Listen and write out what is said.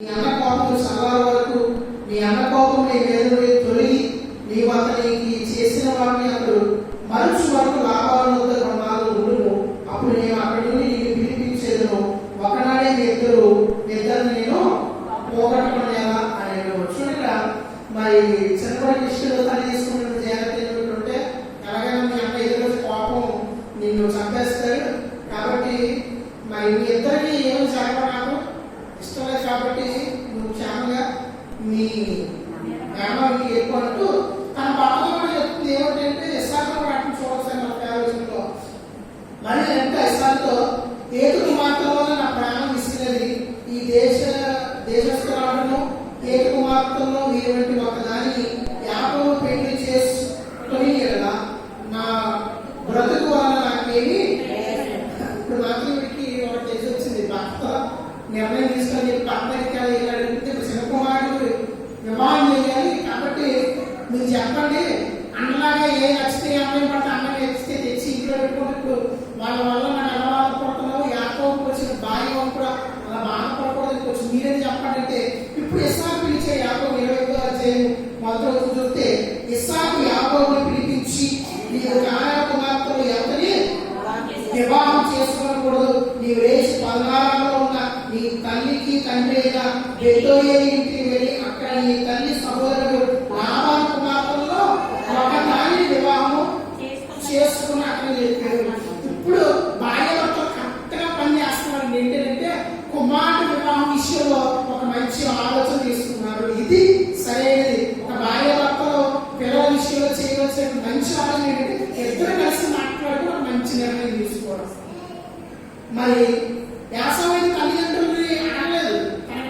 నీ అన్న కోపం సవాల వరకు నీ అన్న కోపం నీ మీద తొలగి నీవు అతనికి చేసిన వాటిని అతడు మరుచు వరకు లాభాలను కొన్నాళ్ళు ఉండును. అప్పుడు నేను అక్కడి నుండి నీకు పిలిపించేదను. ఒకనాడే మీ ఇద్దరు నేను పోగొట్టుకునేలా అని చూడగా మరి చిన్నపాటి విషయంలో తల్లి తీసుకున్న జాగ్రత్త ఏమిటంటే ఎలాగైనా మీ అన్న ఎదురు కోపం నిన్ను చంపేస్తాడు కాబట్టి మరి మీ ఇద్దరికి ఏమి జరగడానికి ఇష్టం లేదు కాబట్టి నువ్వు క్షేమంగా మీ గ్రామానికి ఎక్కువ అంటూ తన భర్తతో కూడా చెప్తుంది ఏమిటంటే ఇస్సాకు వాటిని చూడాల్సిన మన ఆలోచనలో మరి అంటే ఇస్సాకుతో ఏడు కుమార్తెలో నా ప్రాణం విసిగినది ఈ దేశస్థురాలను ఏడు కుమార్తెల్లో వీటి ఒకదానికి యాకోబు పెళ్లి చేసుకొని కదా నా బ్రతుకు వల్ల నాకేమి ఇప్పుడు మాత్రం వీడికి ఒక తెలిసి వచ్చింది భర్త నిర్ణయం తీసుకొని పక్కన అడిగితే చిన్నకుమారుడు వివాహం చేయాలి కాబట్టి మీరు చెప్పండి అన్నలాగా ఏ నచ్చితే అమ్మాయి పడితే అమ్మాయి నచ్చితే తెచ్చి ఇంట్లో పెట్టుకుంటూ వాళ్ళ వల్ల మనం ఎలా బాధపడుతున్నావు యాకోబుకి వచ్చిన భార్య కూడా అలా బాధపడకూడదు కొంచెం మీరేది చెప్పండి అంటే ఇప్పుడు ఇస్సాకు పిలిచే యాకోబు 25వ అధ్యాయం మొదటి రోజు చూస్తే ఇస్సాకు యాకోబుని పిలిపించి నీవు కానా కుమార్తెలు ఎవరిని వివాహం చేసుకోకూడదు. నీవు లేచి పల్నారంలో ఉన్న నీ తల్లికి తండ్రి అయిన బెతూయేలు ఇంటికి వెళ్ళి అక్కడ నీ తల్లి సహోదరుడు లాబాను కుమార్తెల్లో ఒకదాన్ని వివాహము చేసుకుని అక్కడ చెప్పారు. ఇప్పుడు భార్య భర్త కరెక్ట్గా పని చేస్తున్నారు. ఏంటంటే కుమారుడు వివాహం విషయంలో ఒక మంచి ఆలోచన తీసుకున్నారు. ఇది సరైనది. ఒక భార్య భర్తలో పిల్లల విషయంలో చేయవలసిన మంచి ఆలోచన ఏంటంటే ఇద్దరు కలిసి మాట్లాడుతూ మంచి నిర్ణయం తీసుకోవడం. మరి